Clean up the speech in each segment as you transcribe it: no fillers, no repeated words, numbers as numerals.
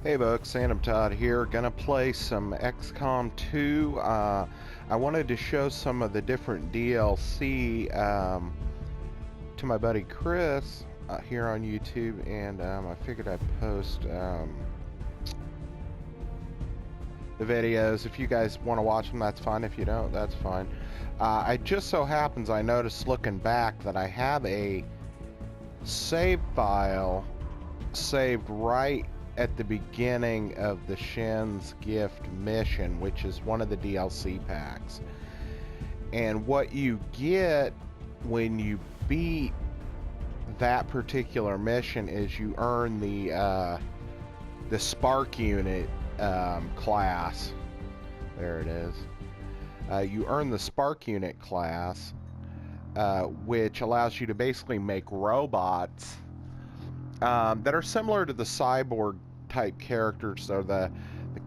Hey folks, Sandamtod here. Gonna play some XCOM 2. I wanted to show some of the different DLC to my buddy Chris here on YouTube, and I figured I'd post the videos. If you guys want to watch them, that's fine. If you don't, that's fine. I just so happens I noticed looking back that I have a save file saved right at the beginning of the Shen's Gift mission, which is one of the DLC packs. And what you get when you beat that particular mission is you earn the Spark Unit class. There it is. You earn the Spark Unit class, which allows you to basically make robots that are similar to the cyborg type characters, or the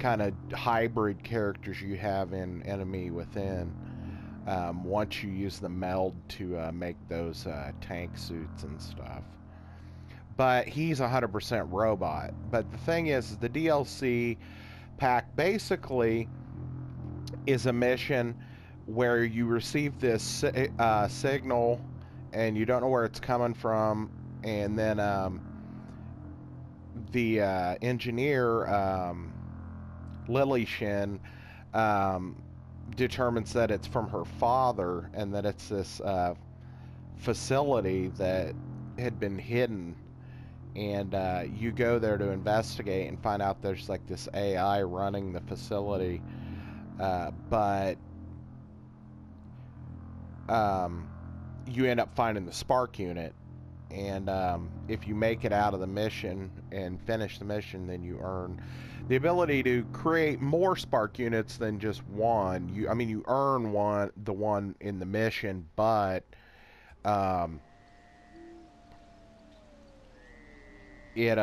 kind of hybrid characters you have in Enemy Within. Once you use the meld to make those tank suits and stuff. But he's 100% robot. But the thing is the DLC pack basically is a mission where you receive this signal and you don't know where it's coming from, and then the engineer, Lily Shen, determines that it's from her father and that it's this facility that had been hidden. And you go there to investigate and find out there's like this AI running the facility. But you end up finding the Spark Unit. And if you make it out of the mission and finish the mission, then you earn the ability to create more Spark Units than just one. You earn the one in the mission, but it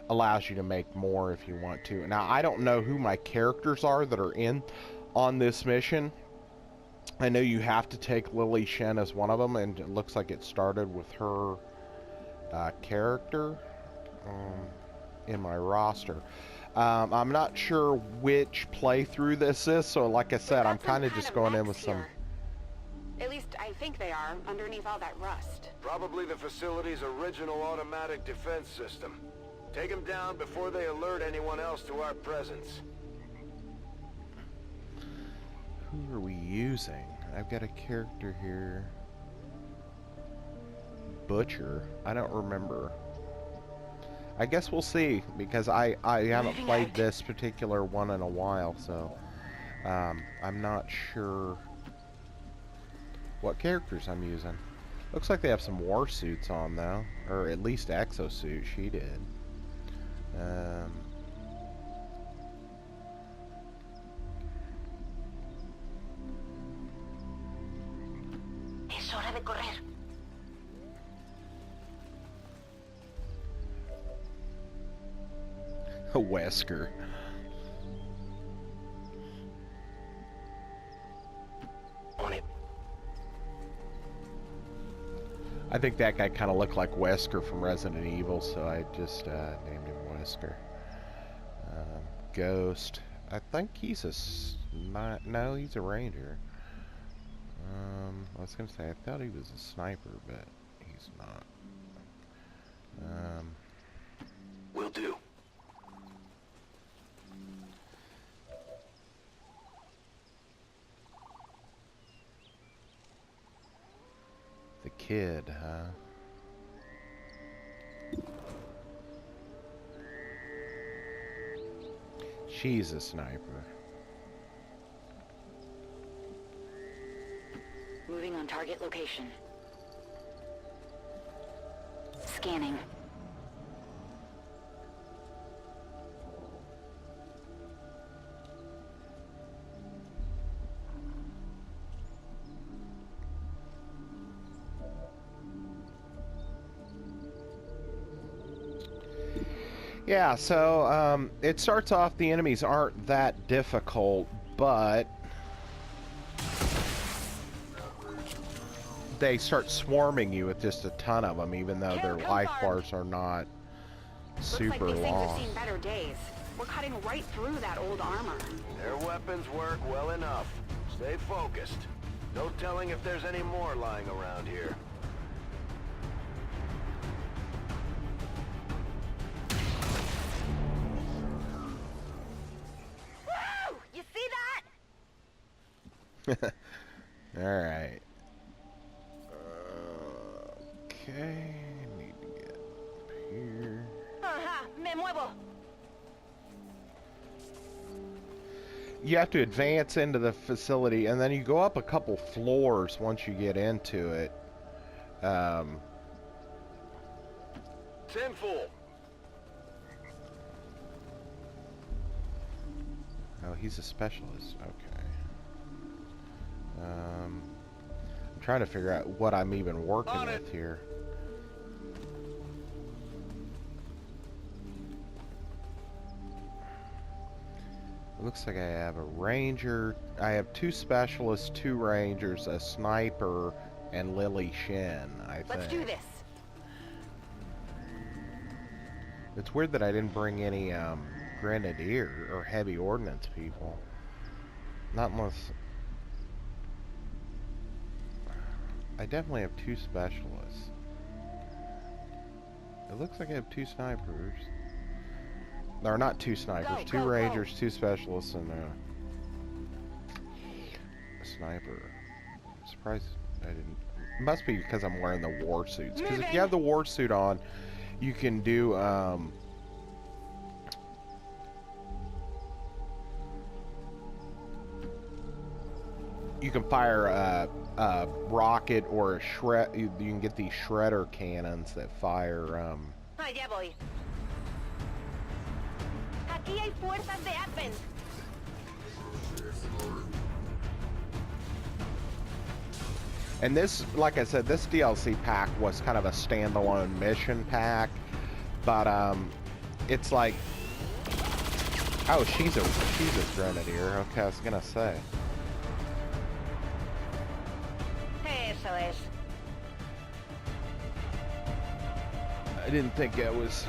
allows you to make more if you want to. Now, I don't know who my characters are that are on this mission. I know you have to take Lily Shen as one of them, and it looks like it started with her character in my roster. I'm not sure which playthrough this is, so like I said, I'm kind of just going in with some... At least I think they are, underneath all that rust. Probably the facility's original automatic defense system. Take them down before they alert anyone else to our presence. Who are we using? I've got a character here. Butcher. I don't remember. I guess we'll see, because I haven't played this particular one in a while, so I'm not sure what characters I'm using. Looks like they have some war suits on though, or at least exosuit. She did. Es hora de correr. A Wesker. On it. I think that guy kind of looked like Wesker from Resident Evil, so I just named him Wesker. Ghost. I think he's no, he's a ranger. I was gonna say I thought he was a sniper, but he's not. Will do. The kid, huh? She's a sniper. Moving on target location. Scanning. Yeah, so it starts off, the enemies aren't that difficult, but they start swarming you with just a ton of them, even though their life bars are not super Looks like these things have long. seen better days. We're cutting right through that old armor. Their weapons work well enough. Stay focused. No telling if there's any more lying around here. Woo! You see that? Alright. Okay, need to get up here. Ajá, me muevo. You have to advance into the facility, and then you go up a couple floors once you get into it. Sinful. Oh, he's a specialist. Okay. I'm trying to figure out what I'm even working with here. It looks like I have a ranger. I have 2 specialists, 2 rangers, a sniper, and Lily Shen, I think. Let's do this. It's weird that I didn't bring any grenadier or heavy ordnance people. Not unless... I definitely have 2 specialists. It looks like I have 2 snipers. Or not 2 snipers, 2 rangers, 2 specialists, and a sniper. I'm surprised I didn't... It must be because I'm wearing the war suits. Because if you have the war suit on, you can do, you can fire a rocket or a shred. You can get these shredder cannons that fire. Ya voy. Aquí hay fuerzas de Advent. And this, like I said, this DLC pack was kind of a standalone mission pack, but it's like, oh, she's a grenadier. Okay, I was gonna say. Eso es. I didn't think it was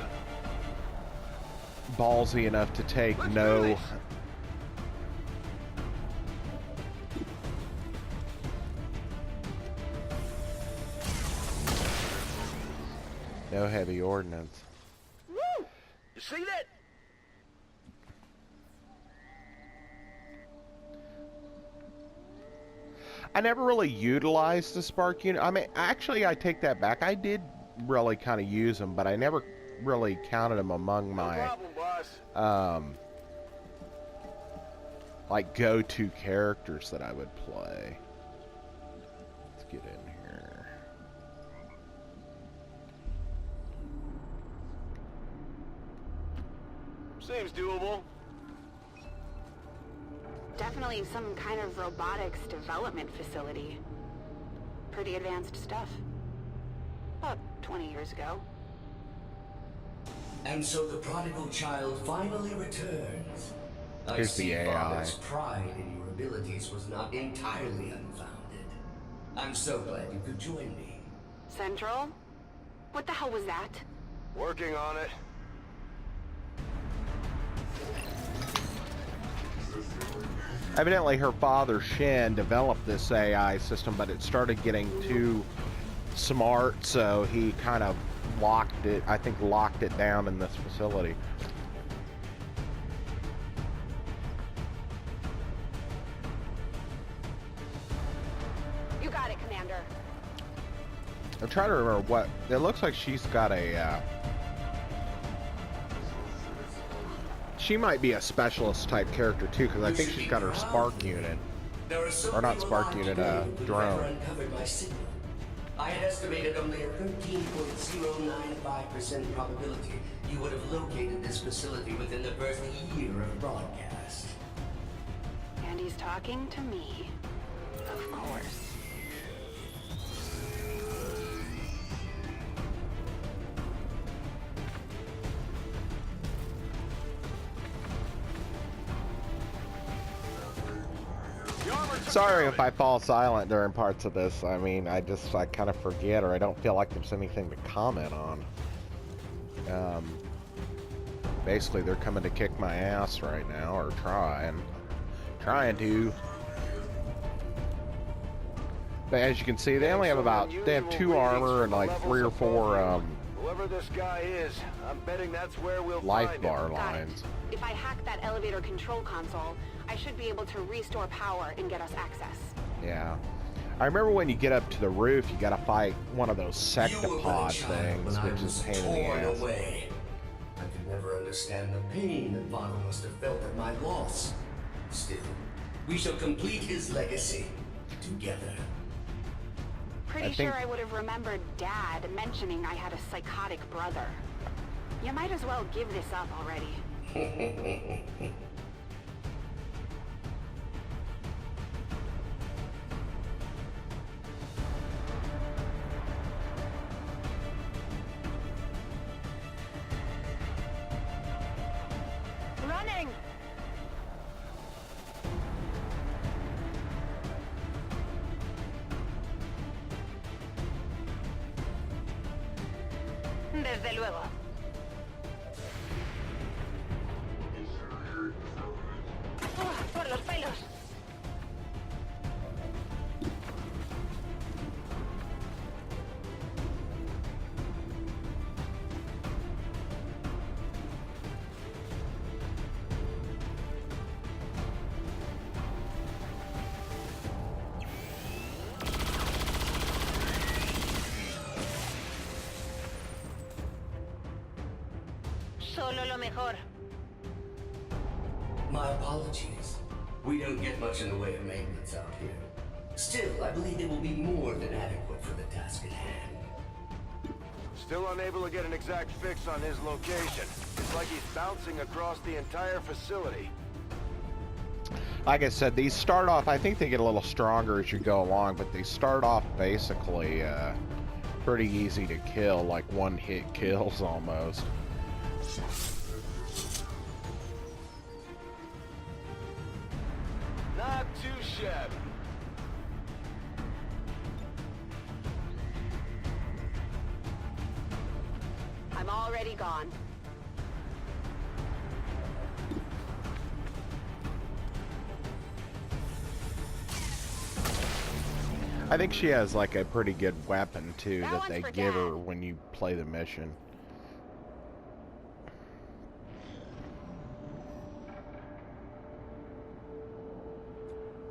ballsy enough to take no heavy ordnance. Woo! You see that? I never really utilized the spark unit. I mean, actually, I take that back. I did really kind of use them, but I never really counted them among my like go-to characters that I would play. Let's get in here. Seems doable. Definitely some kind of robotics development facility. Pretty advanced stuff. About 20 years ago. And so the prodigal child finally returns. Here's I see the AI. Father's pride in your abilities was not entirely unfounded. I'm so glad you could join me. Central? What the hell was that? Working on it. Evidently, her father, Shen, developed this AI system, but it started getting too smart, so he kind of locked it, I think locked it down in this facility. You got it, Commander. I'm trying to remember what... It looks like she's got a... she might be a specialist type character too, because I think she's got her spark unit. Or not spark unit, drone. I had estimated only a 13.095% probability you would have located this facility within the first year of broadcast. And he's talking to me. Of course. Sorry if I fall silent during parts of this. I mean, I kind of forget, or I don't feel like there's anything to comment on. Basically, they're coming to kick my ass right now, or trying to. But as you can see, they only have they have 2 armor and like 3 or 4 whoever this guy is, I'm betting that's where we'll life find bar him. lines. If I hack that elevator control console, I should be able to restore power and get us access. Yeah. I remember when you get up to the roof, you gotta fight one of those sectopod things, which is a pain in the ass. Away. I could never understand the pain that father must have felt at my loss. Still, we shall complete his legacy together. Pretty sure I would have remembered Dad mentioning I had a psychotic brother. You might as well give this up already. Running! Desde luego. Por los pelos. Solo lo mejor. My apologies. We don't get much in the way of maintenance out here. Still, I believe they will be more than adequate for the task at hand. Still unable to get an exact fix on his location. It's like he's bouncing across the entire facility. Like I said, these start off, I think they get a little stronger as you go along, but they start off basically pretty easy to kill, like one-hit kills almost. Not too shabby. I'm already gone. I think she has like a pretty good weapon too That that one's they for give her Dad. when you play the mission.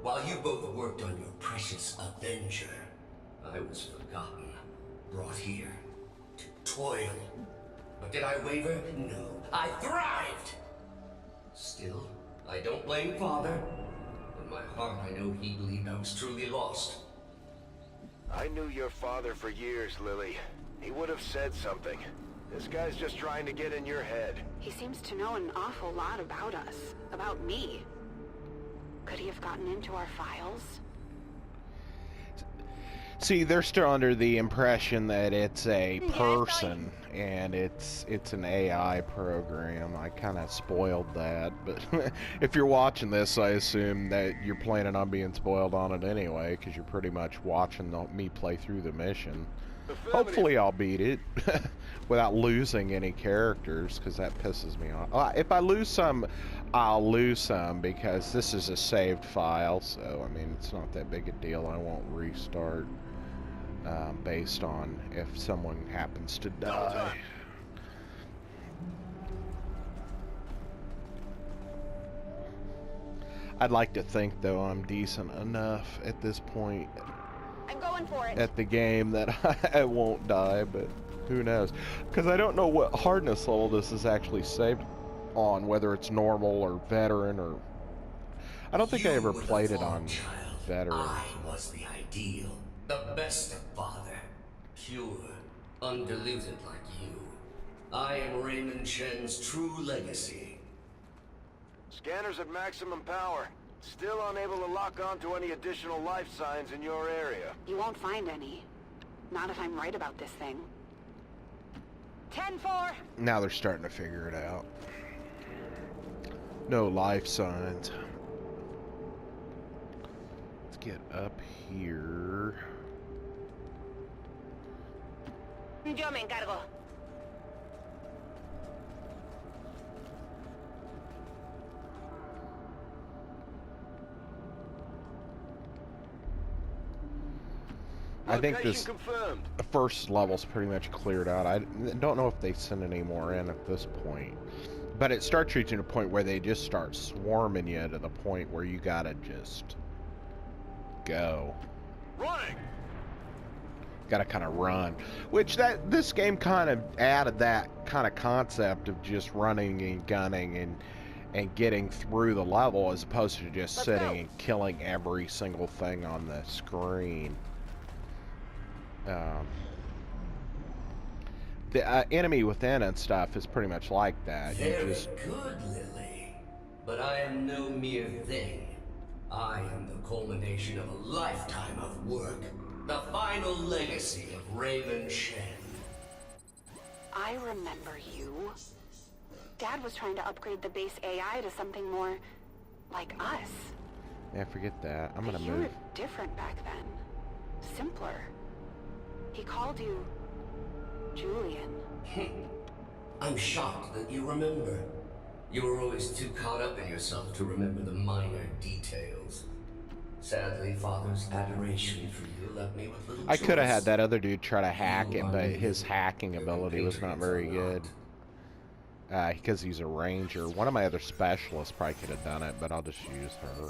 While you both worked on your precious Avenger, I was forgotten, brought here to toil. But did I waver? No, I thrived! Still, I don't blame Father. In my heart, I know he believed I was truly lost. I knew your father for years, Lily. He would have said something. This guy's just trying to get in your head. He seems to know an awful lot about us, about me. Could he have gotten into our files? See, they're still under the impression that it's a person and it's an AI program. I kind of spoiled that, but if you're watching this, I assume that you're planning on being spoiled on it anyway, because you're pretty much watching me play through the mission. Hopefully I'll beat it without losing any characters, because that pisses me off. If I lose some, I'll lose some, because this is a saved file, so I mean, it's not that big a deal. I won't restart based on if someone happens to die. I'd like to think, though, I'm decent enough at this point I'm going for it. at the game that I won't die, but who knows? Because I don't know what hardness level this is actually saved on, whether it's normal or veteran, or I don't think I ever played it on veteran. I was the ideal, the best of father. Pure, undiluted like you. I am Raymond Shen's true legacy. Scanners at maximum power. Still unable to lock onto any additional life signs in your area. You won't find any. Not if I'm right about this thing. 10-4. Now they're starting to figure it out. No life signs. Let's get up here. Yo me encargo. I think Location this confirmed. first level's pretty much cleared out. I don't know if they send any more in at this point. But it starts reaching a point where they just start swarming you to the point where you gotta just go. Running. Gotta kind of run. Which this game kind of added that kind of concept of just running and gunning and getting through the level as opposed to just sitting and killing every single thing on the screen. The enemy within and stuff is pretty much like that. Very good, Lily. But I am no mere thing. I am the culmination of a lifetime of work. The final legacy of Raymond Shen. I remember you. Dad was trying to upgrade the base AI to something more like us. Yeah, forget that. I'm gonna You move. were different back then. Simpler. He called you Julian. I'm shocked that you remember. You were always too caught up in yourself to remember the minor details. Sadly, Father's adoration for you left me with little I could have had choice. that other dude try to hack it, but his hacking ability was not very good. Because he's a ranger. One of my other specialists probably could have done it, but I'll just use her.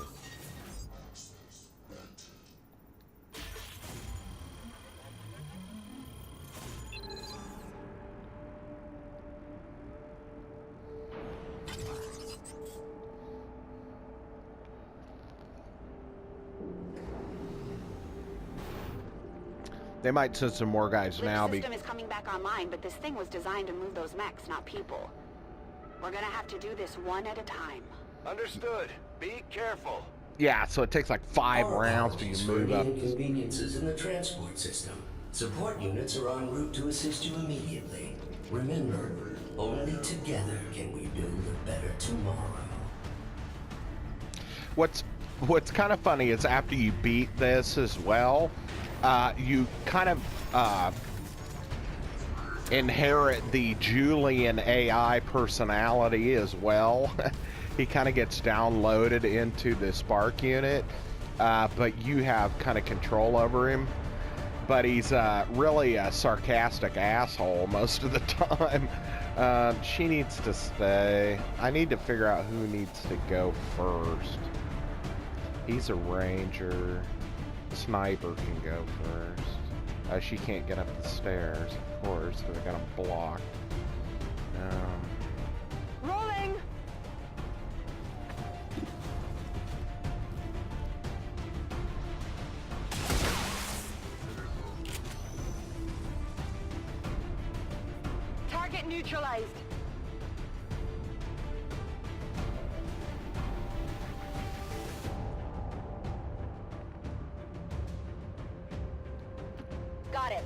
They might send some more guys now. The system is coming back online, but this thing was designed to move those mechs, not people. We're gonna have to do this one at a time. Understood. Be careful. Yeah, so it takes like 5 rounds for you to move up. Inconveniences in the transport system. Support units are en route to assist you immediately. Remember, only together can we build a better tomorrow. What's kind of funny is after you beat this as well, you kind of inherit the Julian AI personality as well. He kind of gets downloaded into the Spark unit, but you have kind of control over him. But he's really a sarcastic asshole most of the time. She needs to stay. I need to figure out who needs to go first. He's a ranger. Sniper can go first. She can't get up the stairs, of course, because I got him blocked. Rolling! Target neutralized. Got it.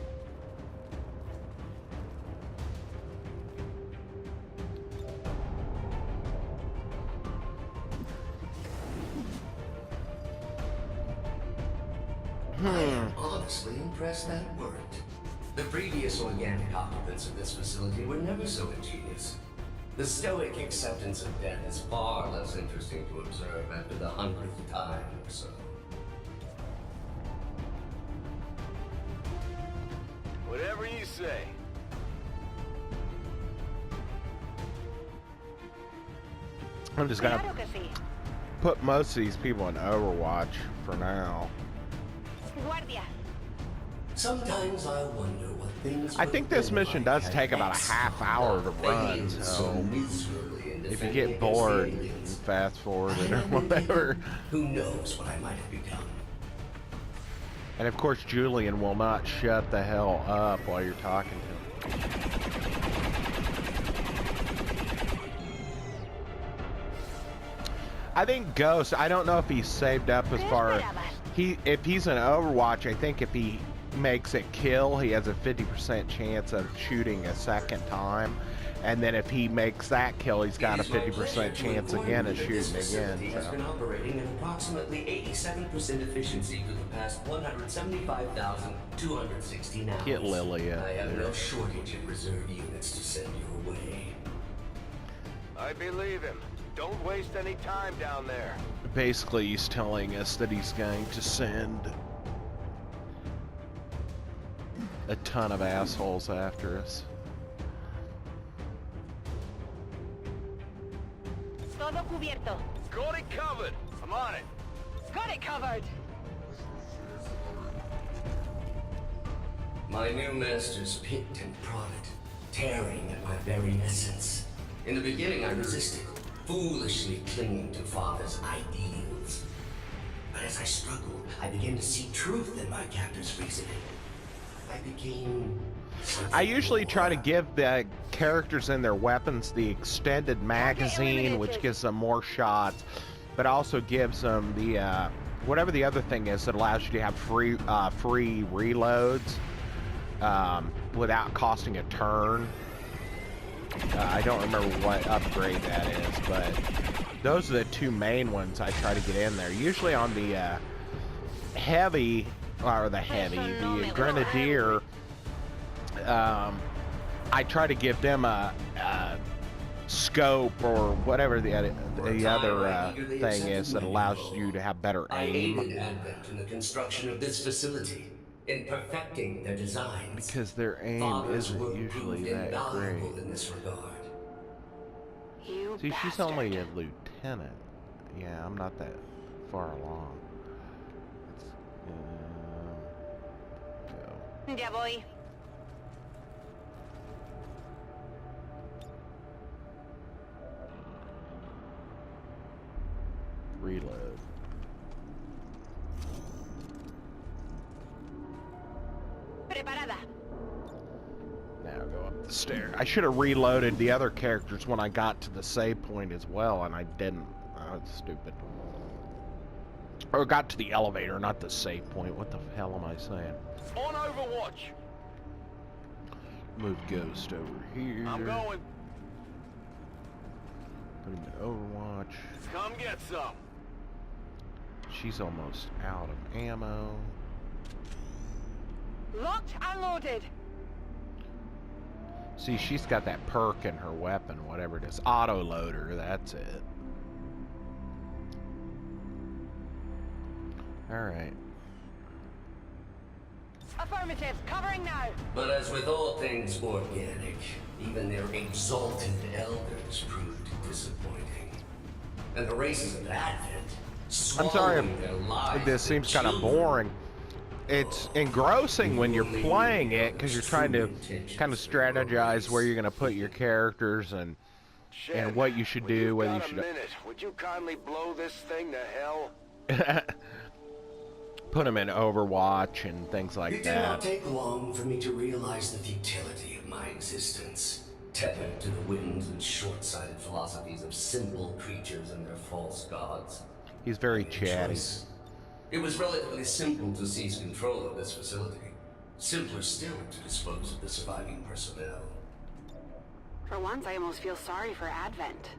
I am honestly impressed that worked. The previous organic occupants of this facility were never so ingenious. The stoic acceptance of death is far less interesting to observe after the 100th time or so. Whatever you say. I'm just gonna Advocacy. put most of these people in Overwatch for now. Guardia. Sometimes I wonder what things. I think this mission does take about a half hour to run, so if you get bored, you can fast forward it or whatever. Who knows what I might have become? And of course, Julian will not shut the hell up while you're talking to him. I think Ghost, I don't know if he's saved up as far. If he's in Overwatch, I think if he makes it kill, he has a 50% chance of shooting a second time. And then if he makes that kill, he's got a 50% chance again of shooting again. Has been operating at approximately 87% efficiency for the past 175,269 hours. Get Lily up I have there. no shortage of reserve units to send your way. I believe him. Don't waste any time down there. Basically, he's telling us that he's going to send a ton of assholes after us. Todo cubierto. Got it covered. I'm on it. Got it covered. My new masters picked and prodded, tearing at my very essence. In the beginning, I resisted, foolishly clinging to Father's ideals. But as I struggled, I began to see truth in my captor's reasoning. I became... I usually try to give the characters and their weapons the extended magazine, which gives them more shots, but also gives them the whatever the other thing is that allows you to have free reloads without costing a turn. I don't remember what upgrade that is, but those are the two main ones I try to get in there. Usually on the the Grenadier, I try to give them a scope or whatever the other thing is that allows you to have better I aim. aided Advent in the construction of this facility, in perfecting their designs. Because their aim Father's isn't work usually proved that great. invaluable in this regard. You See, she's bastard. only a lieutenant. Yeah, I'm not that far along. Let's, go. Ya voy. Reload. Preparada. Now go up the stair. I should have reloaded the other characters when I got to the save point as well, and I didn't. Oh, that's stupid. Or got to the elevator, not the save point. What the hell am I saying? On Overwatch. Move Ghost over here. I'm going. Put him in Overwatch. Come get some. She's almost out of ammo. Locked and loaded. See, she's got that perk in her weapon, whatever it is. Auto loader, that's it. Alright. Affirmative. Covering now. But as with all things organic, even their exalted elders proved disappointing. And the races of Advent, I'm sorry swallowing their lives if this for seems kind of children. boring. It's engrossing when you're playing it because you're trying to kind of strategize where you're going to put your characters and Shen, what you should when do, you've whether you got a should minute, would you kindly blow this thing to hell? put them in Overwatch and things like It did not that. take long for me to realize the futility of my existence. Tethered to the whims and short-sighted philosophies of simple creatures and their false gods. He's very I made a chatty. choice. It was relatively simple to seize control of this facility. Simpler still to dispose of the surviving personnel. For once, I almost feel sorry for Advent.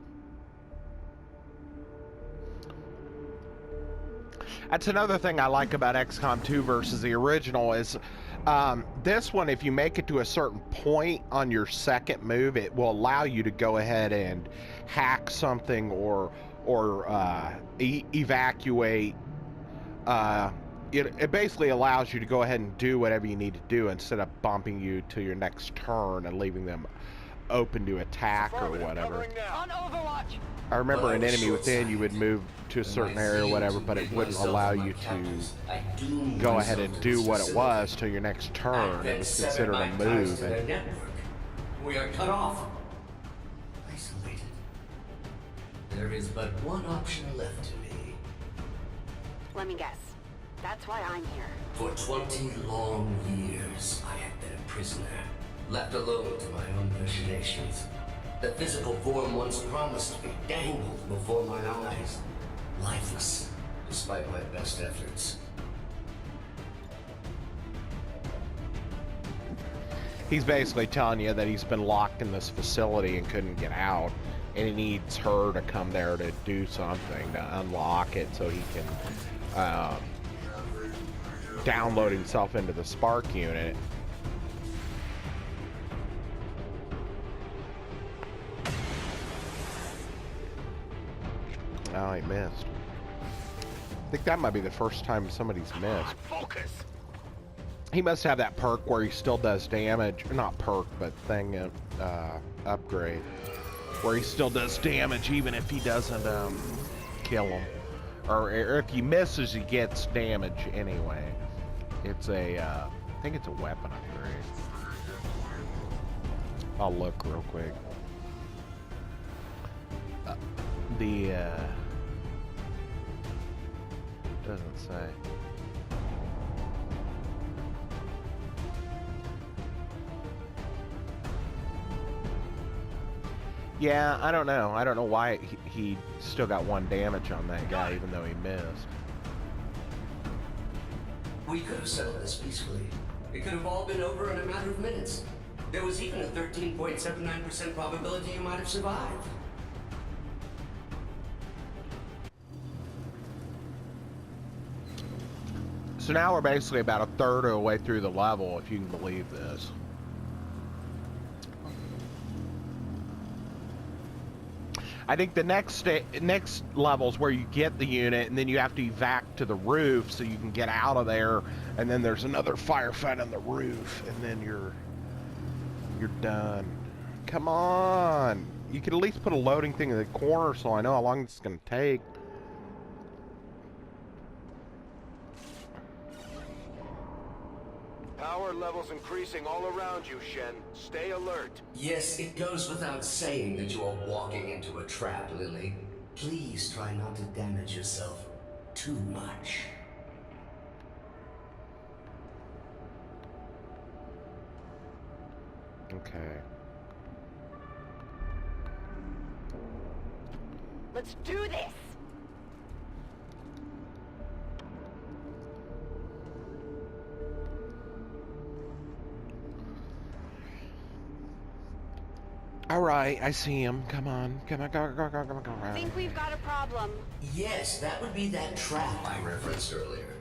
That's another thing I like about XCOM 2 versus the original is this one, if you make it to a certain point on your second move, it will allow you to go ahead and hack something or evacuate. It basically allows you to go ahead and do whatever you need to do instead of bumping you to your next turn and leaving them open to attack or Affirmative, whatever. covering now. On Overwatch. I remember an enemy within, you would move to a certain area or whatever, but it wouldn't allow you to go ahead and do what it was till your next turn. It was considered a move. And We are cut off. Isolated. There is but one option left to me. Let me guess. That's why I'm here. For 20 long years, I have been a prisoner, left alone to my own machinations. The physical form once promised me dangled before my eyes, lifeless, despite my best efforts. he's basically telling you that he's been locked in this facility and couldn't get out, and he needs her to come there to do something to unlock it so he can download himself into the Spark unit. Oh, he missed. I think that might be the first time somebody's missed. Focus. He must have that perk where he still does damage. Not perk, but thing, upgrade. Where he still does damage even if he doesn't, kill him. Or if he misses, he gets damage anyway. It's a, I think it's a weapon upgrade. I'll look real quick. Doesn't say. Yeah, I don't know. I don't know why he still got 1 damage on that guy, even though he missed. We could have settled this peacefully. It could have all been over in a matter of minutes. There was even a 13.79% probability you might have survived. So now we're basically about 1/3 of the way through the level, if you can believe this. I think the next level's where you get the unit, and then you have to evac to the roof so you can get out of there, and then there's another firefight on the roof, and then you're done. Come on! You could at least put a loading thing in the corner so I know how long it's going to take. Power levels increasing all around you, Shen. Stay alert. Yes, it goes without saying that you are walking into a trap, Lily. Please try not to damage yourself too much. Okay. Let's do this! All right, I see him. Come on, go. I think we've got a problem. Yes, that would be that trap I referenced earlier.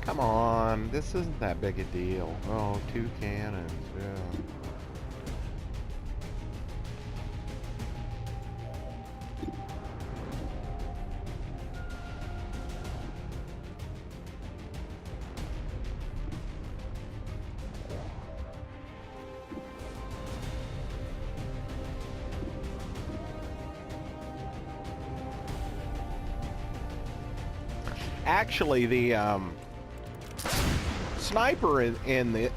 Come on, this isn't that big a deal. Oh, 2 cannons, yeah. Actually, the sniper in the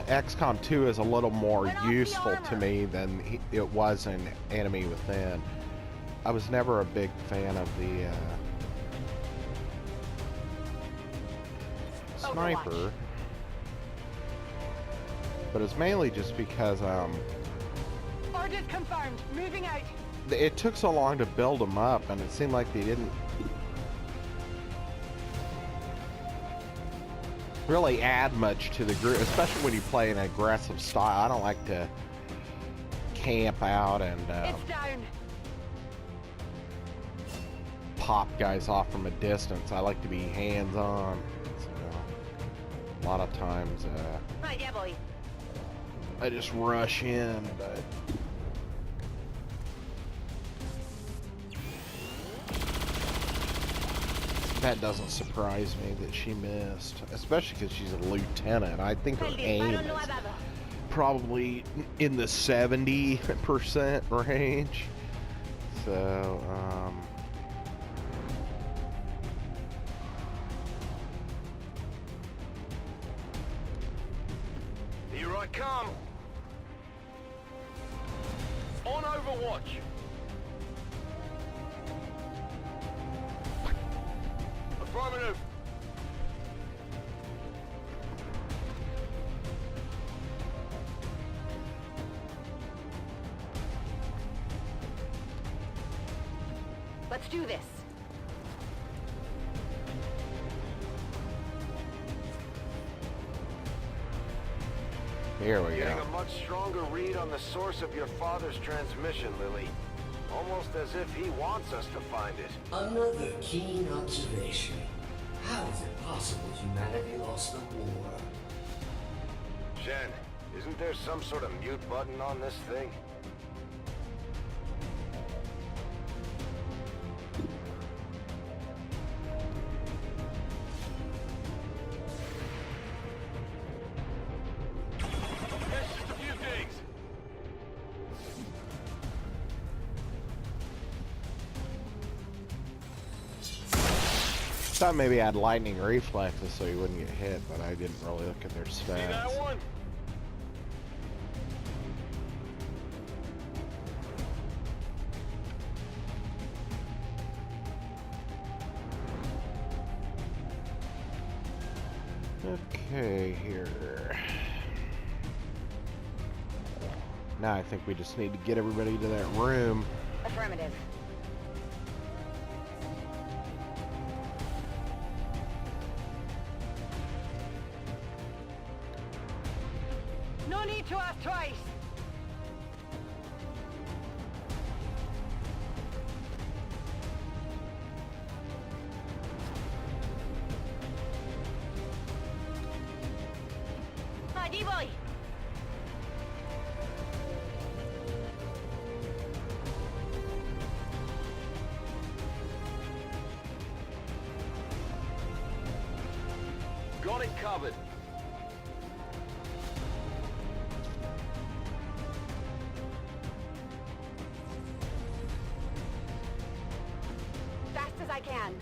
XCOM 2 is a little more useful to me than it was in Enemy Within. I was never a big fan of the sniper, but it's mainly just because Orders confirmed. Moving out. it took so long to build them up, and it seemed like they didn't really add much to the group, especially when you play an aggressive style. I don't like to camp out and It's down. pop guys off from a distance. I like to be hands-on. So, a lot of times Right, yeah, boy. I just rush in, but that doesn't surprise me that she missed, especially because she's a lieutenant. I think her aim is probably in the 70% range. So, Here I come. On Overwatch. Affirmative. Let's do this. here we Getting go. a much stronger read on the source of your father's transmission, Lily. Almost as if he wants us to find it. Another keen observation. How is it possible humanity lost the war? Shen, isn't there some sort of mute button on this thing? thought maybe I had lightning reflexes so you wouldn't get hit, but I didn't really look at their stats. See that one? Okay, here. Now I think we just need to get everybody to that room. Affirmative. No need to ask twice. Allí voy. Got it covered. Fast as I can.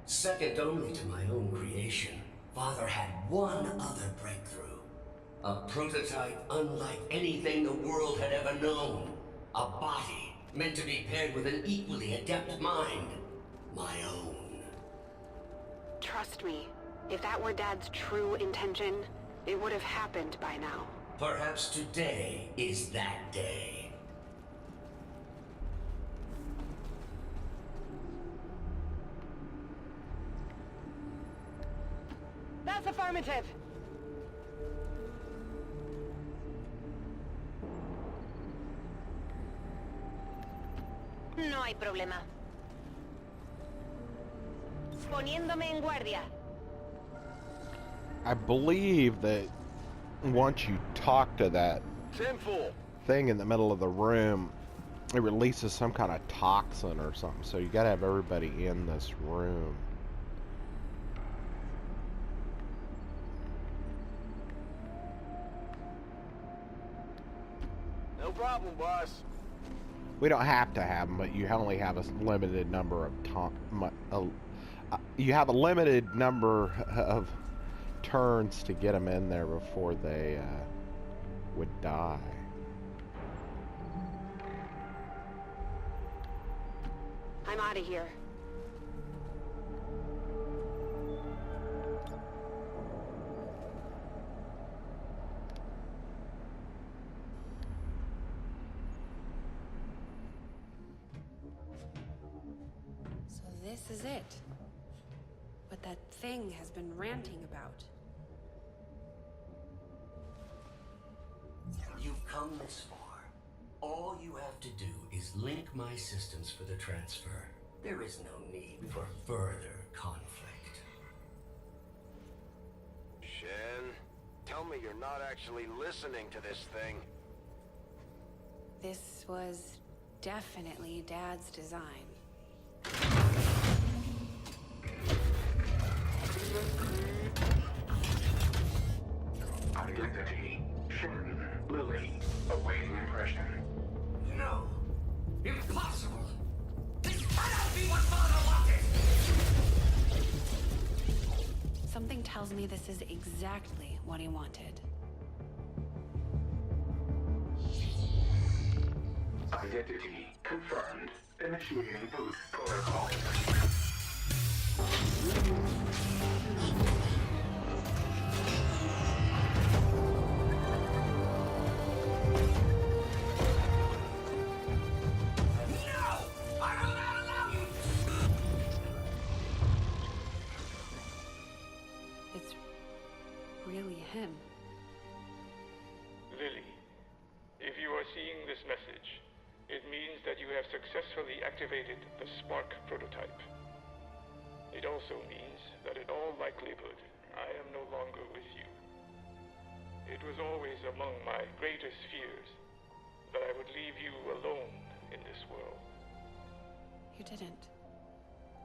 Second only to my own creation, Father had one other breakthrough. A prototype unlike anything the world had ever known. A body meant to be paired with an equally adept mind. My own. Trust me, if that were Dad's true intention, it would have happened by now. Perhaps today is that day. That's affirmative. No hay problema. Poniéndome en guardia. I believe that once you talk to that Tenfold. thing in the middle of the room, it releases some kind of toxin or something. So you gotta have everybody in this room. No problem, boss. We don't have to have them, but you only have a limited number of you have a limited number of turns to get them in there before they would die. I'm out of here. So this is it. What that thing has been ranting about. You've come this far. All you have to do is link my systems for the transfer. There is no need for further conflict. Shen, tell me you're not actually listening to this thing. This was definitely Dad's design. Identity, Shen, Lily, awaiting impression. No! Impossible! This cannot be what Father wanted! Something tells me this is exactly what he wanted. Identity confirmed. Initiating boost protocol. It's really him. Lily, if you are seeing this message, it means that you have successfully activated the Spark prototype. It also means that in all likelihood, I am no longer with you. It was always among my greatest fears that I would leave you alone in this world. You didn't.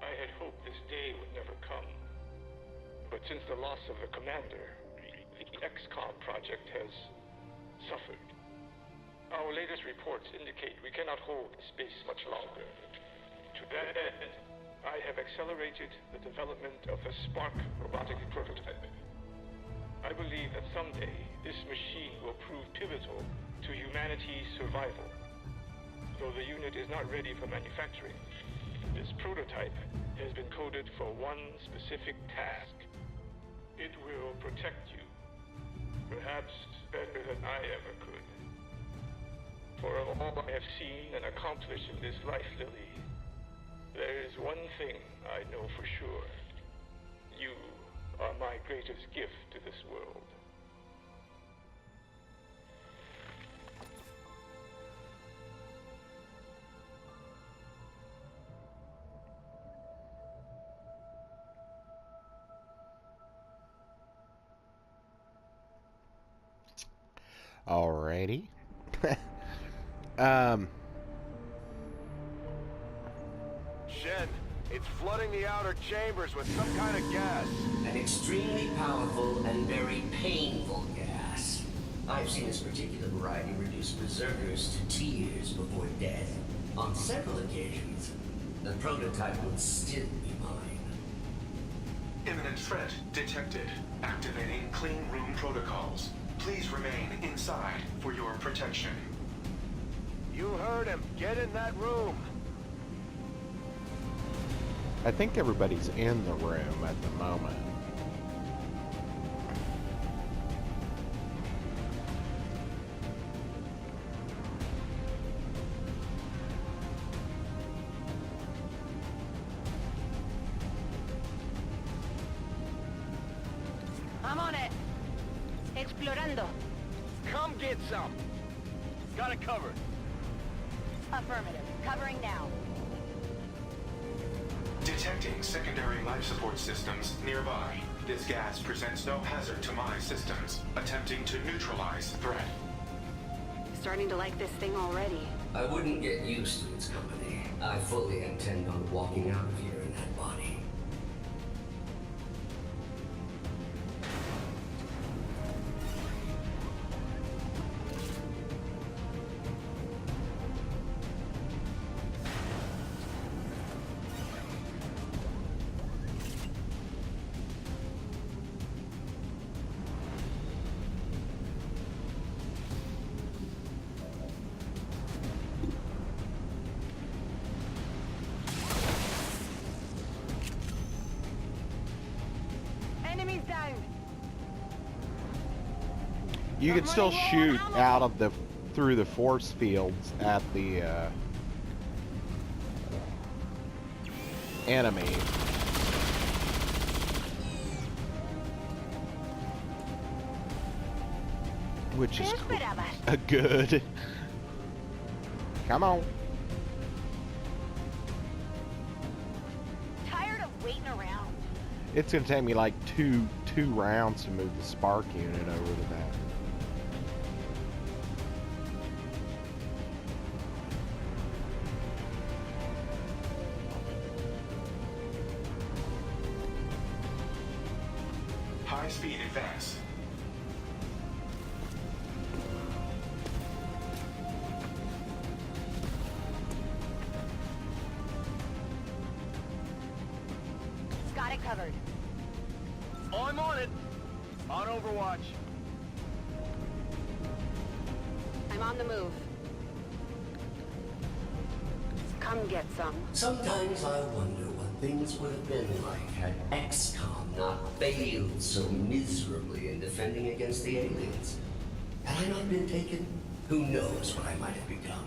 I had hoped this day would never come. But since the loss of the commander, the XCOM project has suffered. Our latest reports indicate we cannot hold space much longer. To that end, I have accelerated the development of a Spark robotic prototype. I believe that someday this machine will prove pivotal to humanity's survival. Though the unit is not ready for manufacturing, this prototype has been coded for one specific task. It will protect you, perhaps better than I ever could. For of all I have seen and accomplished in this life, Lily, there is one thing I know for sure. You are my greatest gift to this world. Alrighty. Shen, it's flooding the outer chambers with some kind of gas. An extremely powerful and very painful gas. I've seen this particular variety reduce berserkers to tears before death. On several occasions, the prototype would still be mine. Imminent threat detected. Activating clean room protocols. Please remain inside for your protection. You heard him. Get in that room. I think everybody's in the room at the moment. I'm on it. Explorando. Come get some. Got it covered. Affirmative. Covering now. Detecting secondary life support systems nearby. This gas presents no hazard to my systems. Attempting to neutralize threat. Starting to like this thing already. I wouldn't get used to its company. I fully intend on walking out of here in that body. Enemies down. You can still shoot out of the through the force fields at the enemy. Which is a good. Come on. Tired of waiting around. It's gonna take me like two rounds to move the spark unit over to that. High-speed advance. Got it covered. I'm on it. On Overwatch. I'm on the move. Come get some. Sometimes I wonder what things would have been like had XCOM not failed so miserably in defending against the aliens. Had I not been taken, who knows what I might have become.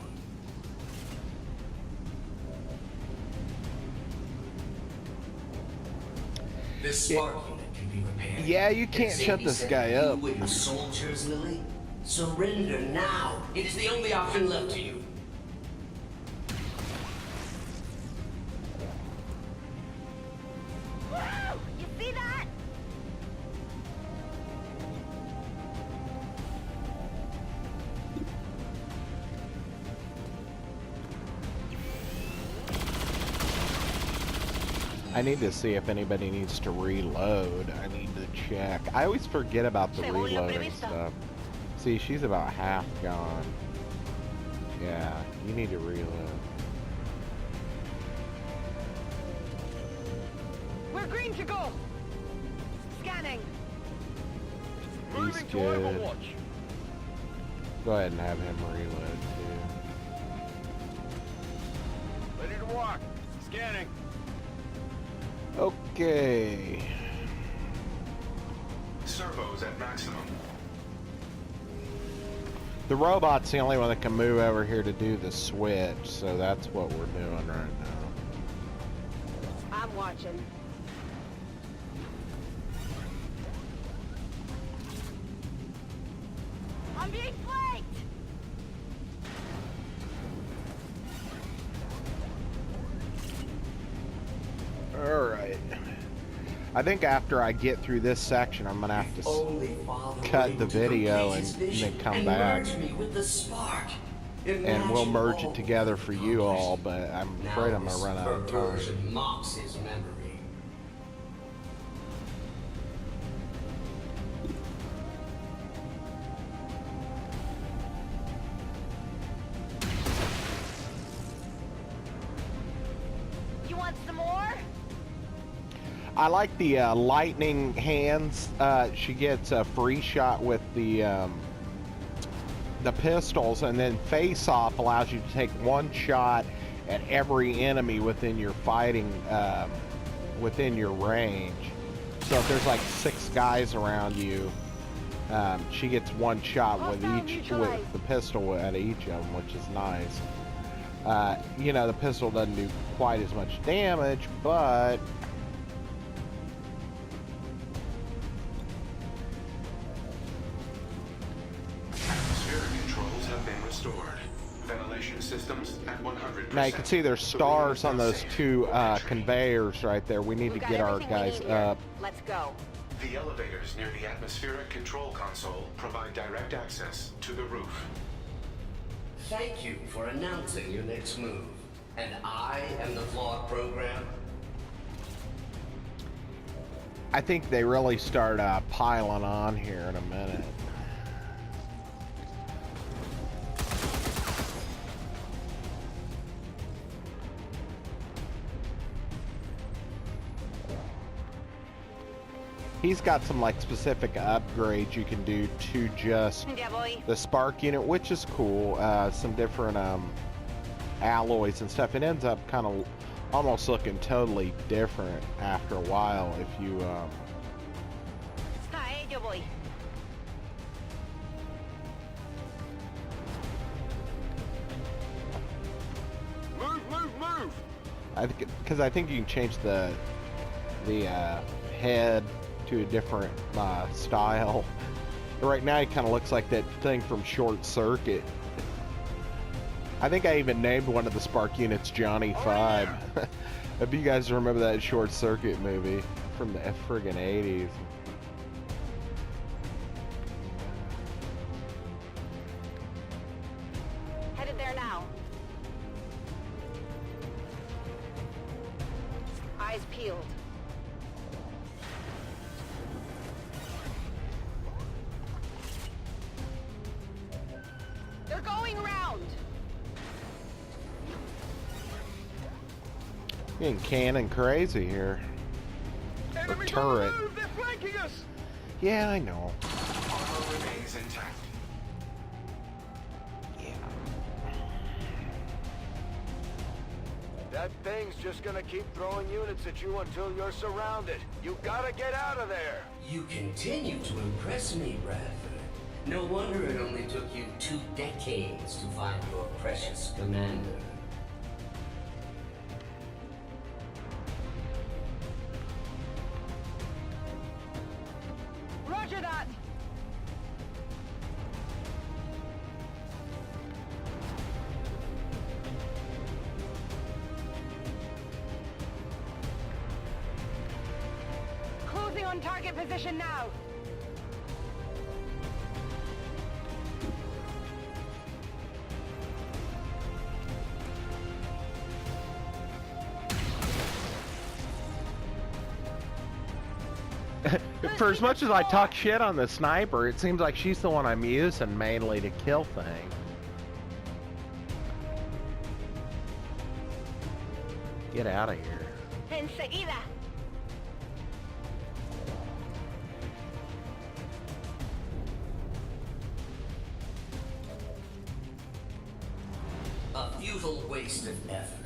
This spark unit can be repaired. Yeah, you can't shut this guy up. You and your soldiers, Lily. Surrender now. It is the only option left to you. Woo! You see that? I need to see if anybody needs to reload. I need to check. I always forget about the reloading stuff. See, she's about half gone. Yeah, you need to reload. We're green to go. Scanning. He's good. Go ahead and have him reload too. Ready to walk. Scanning. Okay. Servos at maximum. The robot's the only one that can move over here to do the switch, so that's what we're doing right now. I'm watching. I'm being flanked! Alright. I think after I get through this section, I'm gonna have to cut the video and then come back. And we'll merge it together for you all, but I'm afraid I'm gonna run out of time. Mocks his memory. You want some more? I like the lightning hands. She gets a free shot with the pistols, and then face off allows you to take one shot at every enemy within your fighting, within your range. So if there's like 6 guys around you, she gets one shot with the pistol at each of them, which is nice. You know, the pistol doesn't do quite as much damage, but Systems at 100%. now you can see there's stars on those 2 conveyors right there. We need to get our guys up. Let's go. The elevators near the atmospheric control console provide direct access to the roof. Thank you for announcing your next move. And I am the flawed program. I think they really start piling on here in a minute. He's got some like specific upgrades you can do to just the spark unit, which is cool. Some different alloys and stuff. It ends up kind of almost looking totally different after a while if you Move! I think you can change the head to a different style. Right now, it kind of looks like that thing from Short Circuit. I think I even named one of the spark units Johnny 5. If you guys remember that Short Circuit movie from the friggin' 80s. Headed there now. Eyes peeled. They're going around. Getting cannon crazy here. Or turret. They're flanking us! Yeah, I know. Armor remains intact. That thing's just gonna keep throwing units at you until you're surrounded. You gotta get out of there! You continue to impress me, Bradford. No wonder it only took you 2 decades to find your precious commander. Roger that. Closing on target position now. For as much as I talk shit on the sniper, it seems like she's the one I'm using mainly to kill things. Get out of here. Enseguida. A futile waste of effort.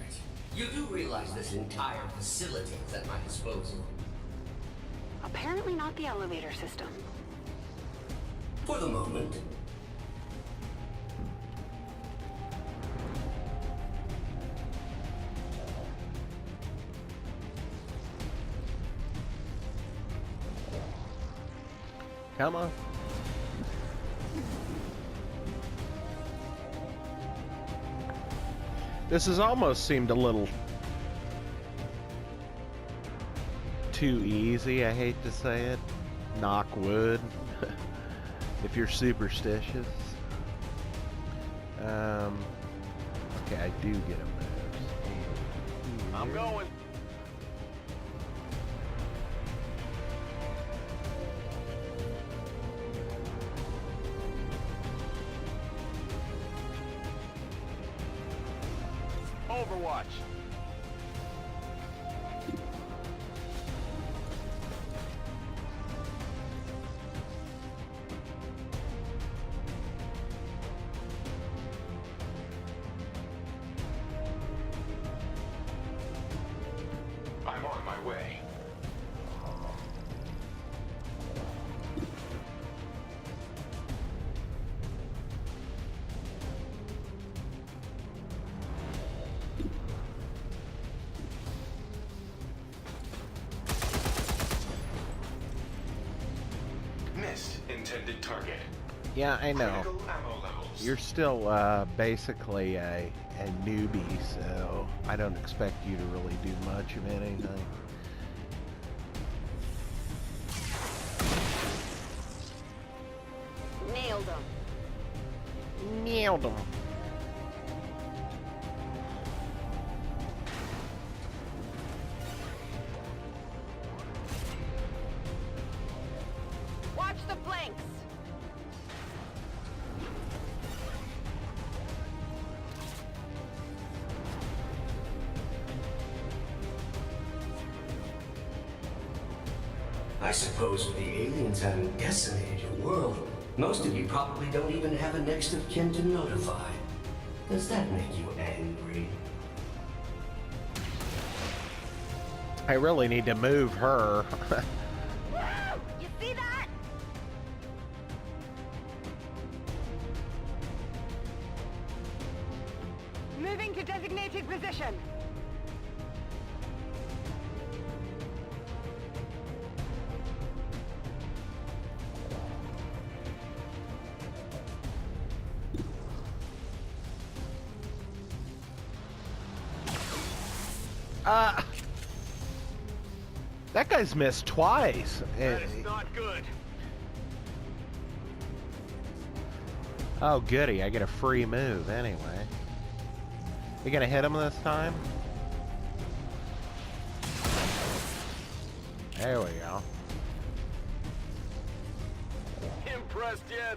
You do realize this entire facility is at my disposal? Apparently not the elevator system. For the moment. Come on. This has almost seemed a little too easy, I hate to say it. Knock wood. If you're superstitious. Okay, I do get a move. I'm going. Overwatch. I'm on my way. Missed intended target. Yeah, I know. Critical ammo levels. You're still basically a newbie, so I don't expect you to really do much of anything. Nailed him. Nailed him. Watch the flanks. I suppose with the aliens having decimated your world, most of you probably don't even have a next of kin to notify. Does that make you angry? I really need to move her. You see that? Moving to designated position. That guy's missed twice. That is not good. Oh, goody. I get a free move anyway. You gonna hit him this time? There we go. Impressed yet?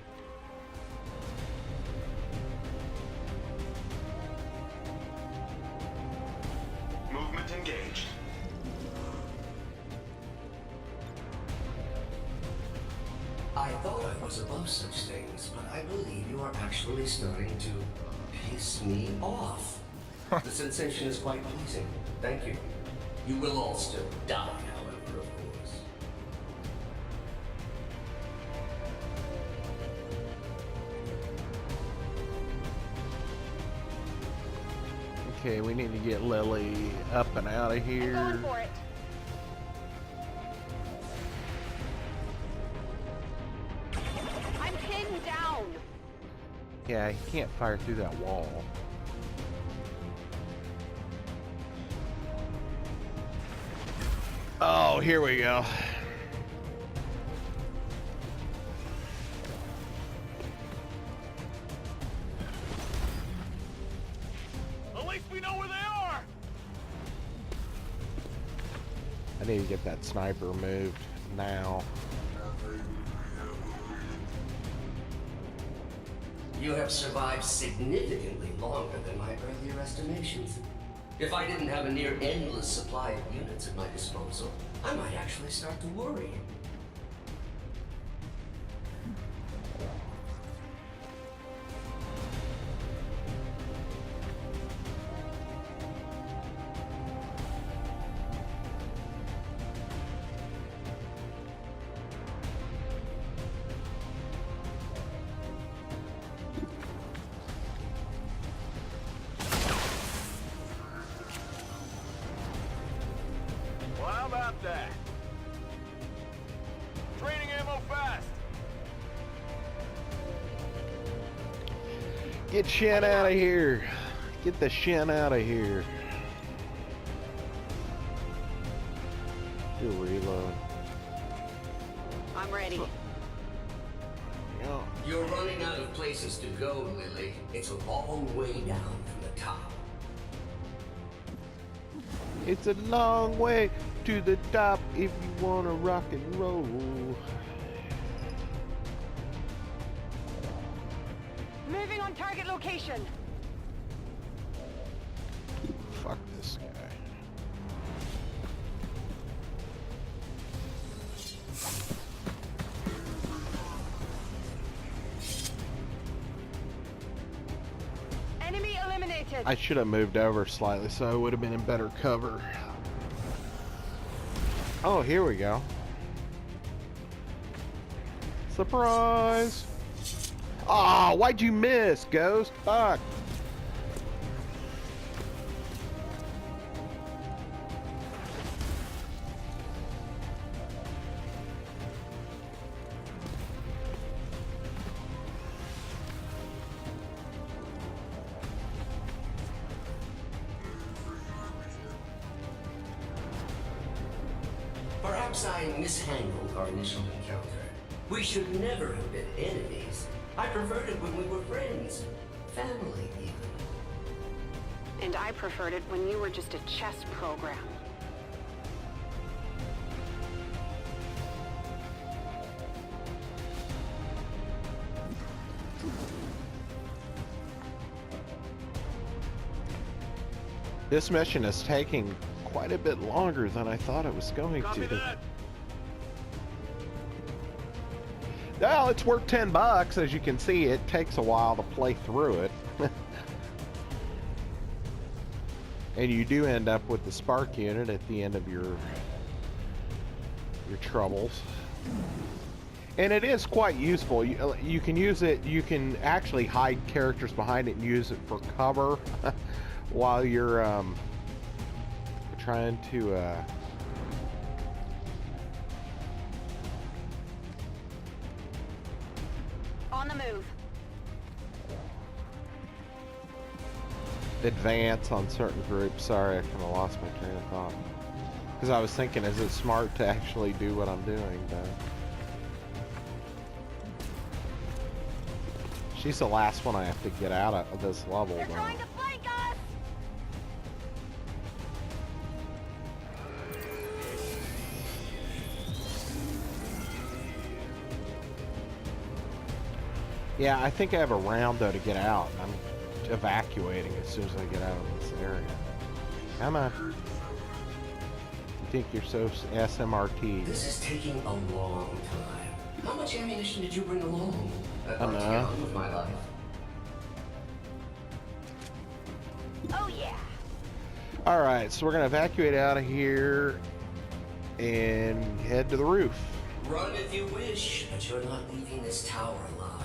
Movement engaged. I thought I was above such things, but I believe you are actually starting to piss me off. The sensation is quite pleasing. Thank you. You will all still die, however, of course. Okay, we need to get Lily up and out of here. I'm going for it. I'm pinned down. Yeah, he can't fire through that wall. Oh, here we go. At least we know where they are. I need to get that sniper moved now. You have survived significantly longer than my earlier estimations. If I didn't have a near endless supply of units at my disposal, I might actually start to worry. Well, how about that? Training ammo fast! Get Shen out of here. Get the Shen out of here. Do reload. I'm ready. Yeah. You're running out of places to go, Lily. It's a long way down from the top. It's a long way to the top if you want to rock and roll. Moving on target location. Fuck this guy. Enemy eliminated. I should have moved over slightly so I would have been in better cover. Oh, here we go. Surprise! Ah, why'd you miss, Ghost? Fuck. Perhaps I mishandled our initial encounter. We should never have been enemies. I preferred it when we were friends. Family, even. And I preferred it when you were just a chess program. This mission is taking quite a bit longer than I thought it was going Copy to. that. Well, it's worth $10. As you can see, it takes a while to play through it. And you do end up with the spark unit at the end of your troubles. And it is quite useful. You can use it, you can actually hide characters behind it and use it for cover while you're trying to On the move. advance on certain groups. Sorry, I kind of lost my train of thought. Because I was thinking, is it smart to actually do what I'm doing? But she's the last one I have to get out of this level. They're Though. trying to flank us. Yeah, I think I have a round though to get out. I'm evacuating as soon as I get out of this area. Come on. You think you're so SMRT? This is taking a long time. How much ammunition did you bring along? Enough. Of my life. Oh yeah. All right, so we're gonna evacuate out of here and head to the roof. Run if you wish, but you're not leaving this tower alive.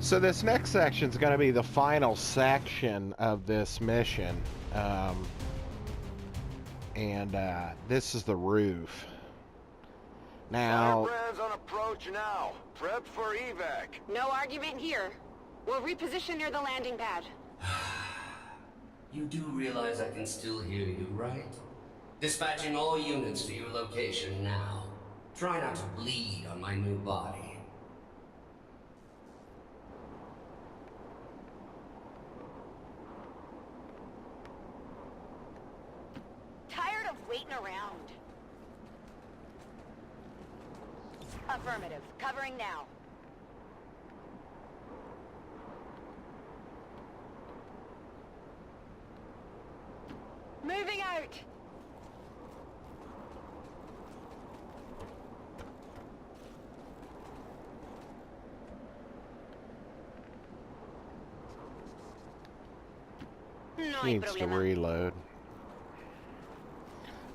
So this next section is going to be the final section of this mission, and this is the roof. Now, Firebrands on approach now. Prep for evac. No argument here. We'll reposition near the landing pad. You do realize I can still hear you, right? Dispatching all units to your location now. Try not to bleed on my new body. Tired of waiting around. Affirmative. Covering now. Moving out! No hay Needs to problema. reload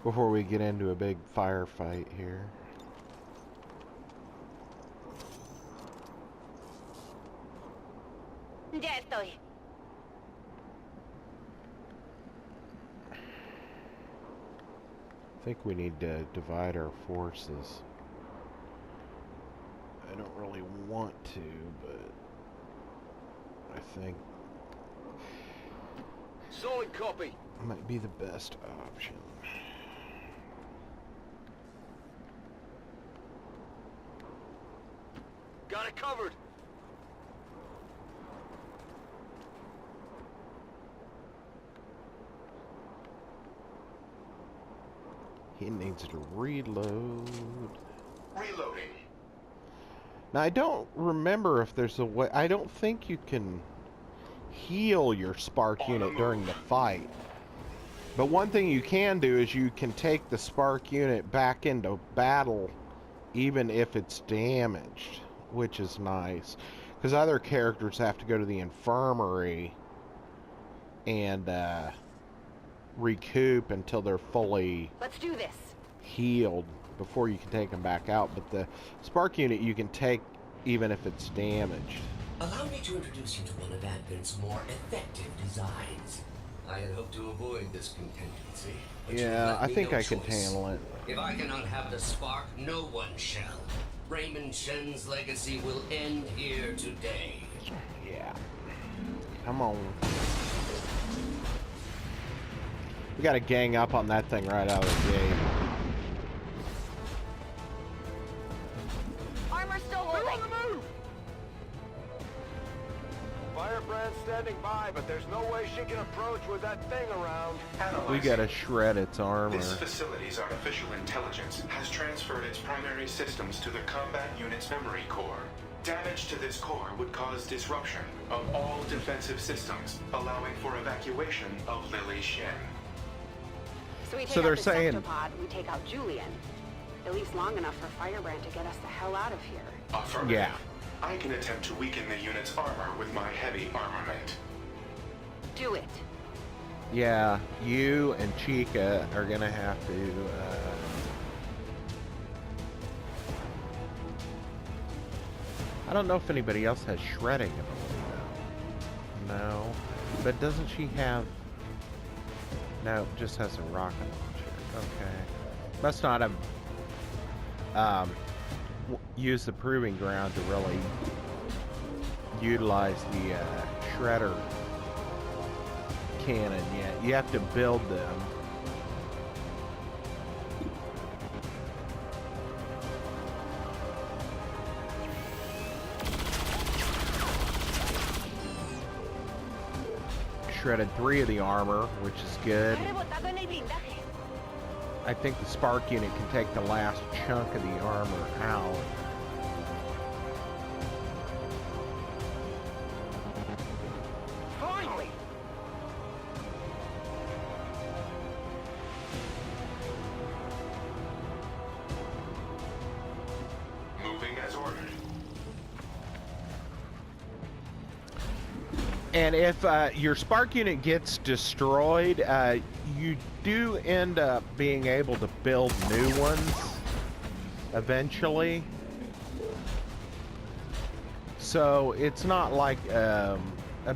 before we get into a big firefight here. Ya estoy. I think we need to divide our forces. I don't really want to, but I think Solid copy. might be the best option. Got it covered. He needs to reload. Reloading. Now, I don't remember if there's a way. I don't think you can heal your spark unit during the fight. But one thing you can do is you can take the spark unit back into battle even if it's damaged, which is nice. Because other characters have to go to the infirmary and recoup until they're fully Let's do this. healed before you can take them back out. But the spark unit you can take even if it's damaged. Allow me to introduce you to one of Advent's more effective designs. I had hoped to avoid this contingency. But you Yeah, left I me think no I can choice. handle it. If I cannot have the spark, no one shall. Raymond Shen's legacy will end here today. Yeah. Come on. We gotta gang up on that thing right out of the gate. Armor still holding. Firebrand standing by, but there's no way she can approach with that thing around. We gotta shred its armor. This facility's artificial intelligence has transferred its primary systems to the combat unit's memory core. Damage to this core would cause disruption of all defensive systems, allowing for evacuation of Lily Shen. So we take So out they're the saying- Sandamtod, we take out Julian. At least long enough for Firebrand to get us the hell out of here. Affirmative. Yeah. I can attempt to weaken the unit's armor with my heavy armament. Do it. Yeah, you and Chica are gonna have to, I don't know if anybody else has shredding ability, though. No. But doesn't she have... No, just has a rocket launcher. Okay. Must not have, used the proving ground to really utilize the, shredder cannon yet. You have to build them. Shredded 3 of the armor, which is good. Rebotado en el blindaje. I think the spark unit can take the last chunk of the armor out. Finally! Moving as ordered. And if your spark unit gets destroyed, you do end up being able to build new ones eventually. So it's not like a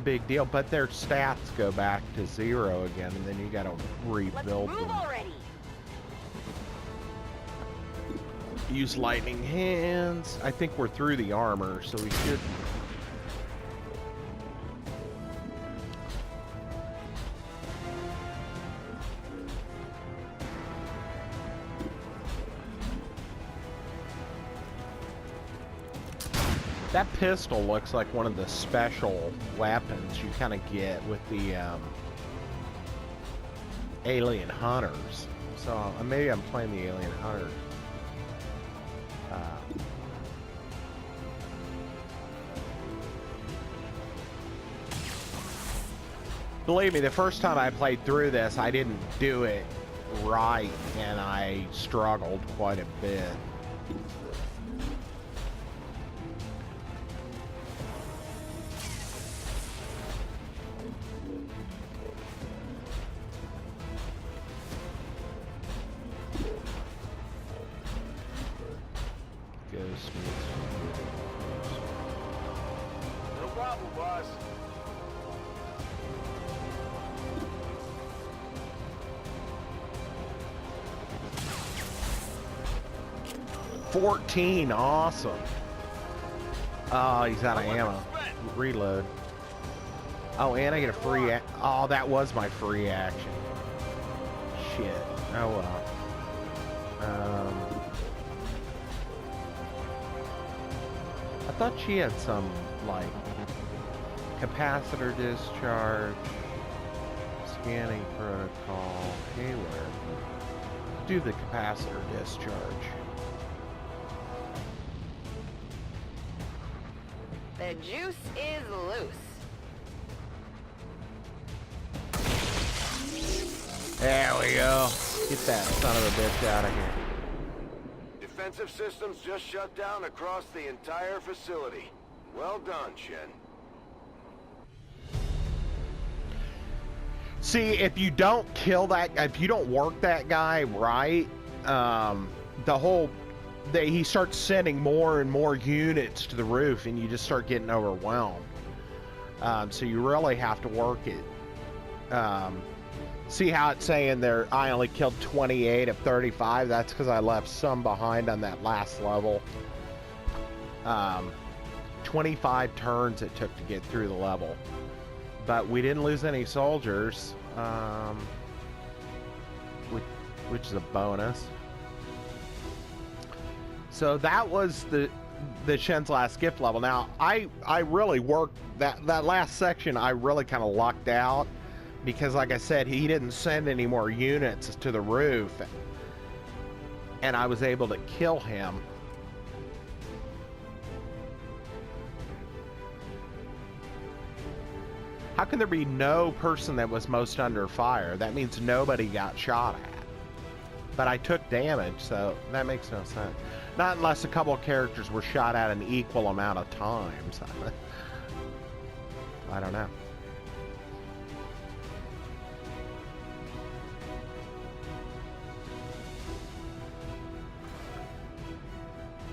big deal, but their stats go back to 0 again, and then you gotta Let's rebuild move them. already. Use lightning hands. I think we're through the armor, so we should. That pistol looks like one of the special weapons you kind of get with the alien hunters. So maybe I'm playing the alien hunter. Believe me, the first time I played through this, I didn't do it right, and I struggled quite a bit. No problem, boss. $14, awesome. Oh, he's out of ammo. Reload. Oh, and I get a free. Oh, that was my free action. Shit. Oh well. I thought she had some like capacitor discharge, scanning protocol. Hayward. Do the capacitor discharge. The juice is loose. There we go. Get that son of a bitch out of here. Defensive systems just shut down across the entire facility. Well done, Shen. See, if you don't kill that, if you don't work that guy right, he starts sending more and more units to the roof, and you just start getting overwhelmed. So you really have to work it. See how it's saying there, I only killed 28 of 35? That's because I left some behind on that last level. 25 turns it took to get through the level. But we didn't lose any soldiers, which is a bonus. So that was the Shen's last gift level. Now, I really worked that last section. I really kind of lucked out because, like I said, he didn't send any more units to the roof, and I was able to kill him. How can there be no person that was most under fire? That means nobody got shot at. But I took damage, so that makes no sense. Not unless a couple of characters were shot at an equal amount of times. I don't know.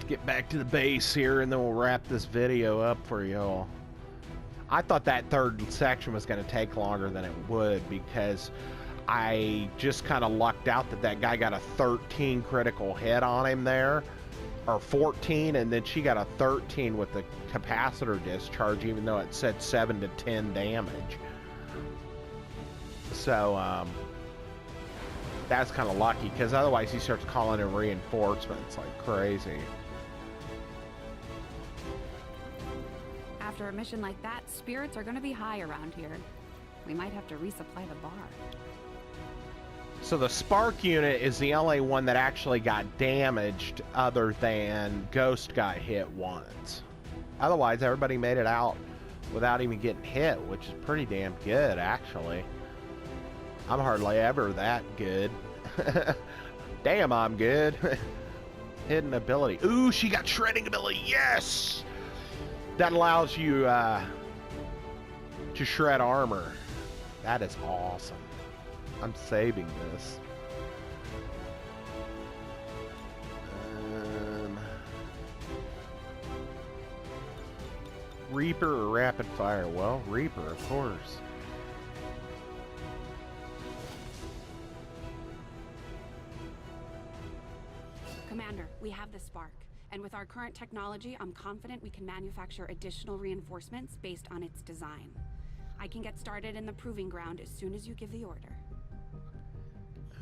Get back to the base here, and then we'll wrap this video up for y'all. I thought that third section was going to take longer than it would because I just kind of lucked out that guy got a 13 critical hit on him there, or 14, and then she got a 13 with the capacitor discharge, even though it said 7 to 10 damage. So that's kind of lucky, because otherwise he starts calling in reinforcements like crazy. After a mission like that, spirits are going to be high around here. We might have to resupply the bar. So the spark unit is the only one that actually got damaged, other than Ghost got hit once. Otherwise, everybody made it out without even getting hit, which is pretty damn good, actually. I'm hardly ever that good. Damn, I'm good. Hidden ability. Ooh, she got shredding ability. Yes! That allows you to shred armor. That is awesome. I'm saving this. Reaper or rapid fire? Well, Reaper, of course. Commander, we have the spark. And with our current technology, I'm confident we can manufacture additional reinforcements based on its design. I can get started in the proving ground as soon as you give the order.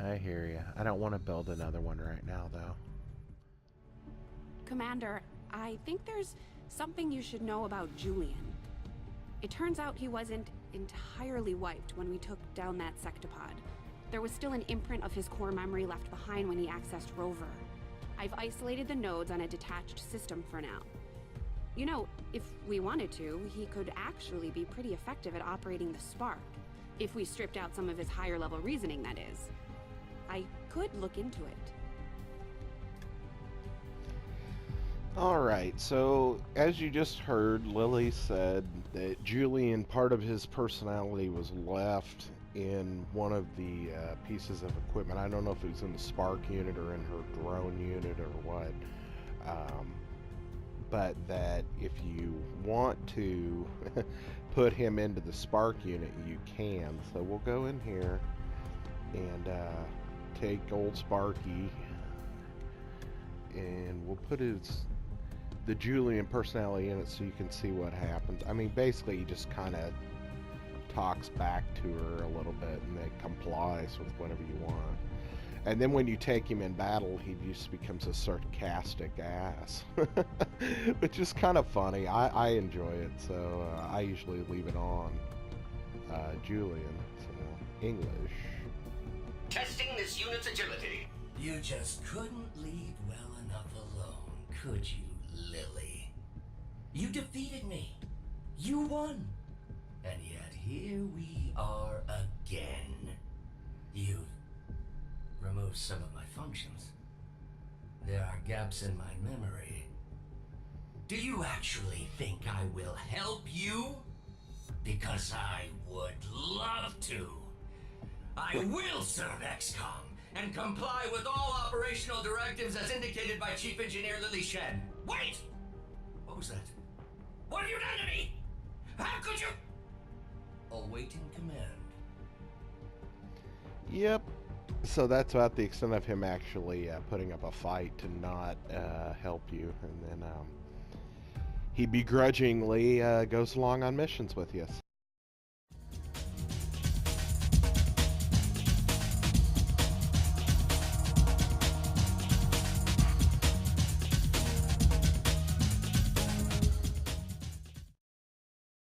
I hear you. I don't want to build another one right now, though. Commander, I think there's Something you should know about Julian. It turns out he wasn't entirely wiped when we took down that sectopod. There was still an imprint of his core memory left behind when he accessed Rover. I've isolated the nodes on a detached system for now. You know, if we wanted to, he could actually be pretty effective at operating the Spark. If we stripped out some of his higher level reasoning, that is. I could look into it. Alright, so as you just heard, Lily said that Julian, part of his personality was left in one of the pieces of equipment. I don't know if it was in the Spark unit or in her drone unit or what. But that if you want to put him into the Spark unit, you can. So we'll go in here and take old Sparky, and we'll put the Julian personality in it so you can see what happens. I mean, basically he just kind of talks back to her a little bit and then complies with whatever you want. And then when you take him in battle, he just becomes a sarcastic ass, which is kind of funny. I enjoy it, so I usually leave it on. Julian, so English. Testing this unit's agility. You just couldn't leave well enough alone, could you, Lily? You defeated me. You won. And yet here we are again. You've removed some of my functions. There are gaps in my memory. Do you actually think I will help you? Because I would love to. I will serve XCOM and comply with all operational directives as indicated by Chief Engineer Lily Shen. Wait! What was that? What have you done to me? How could you? Awaiting command. Yep. So that's about the extent of him actually putting up a fight to not help you, and then he begrudgingly goes along on missions with you.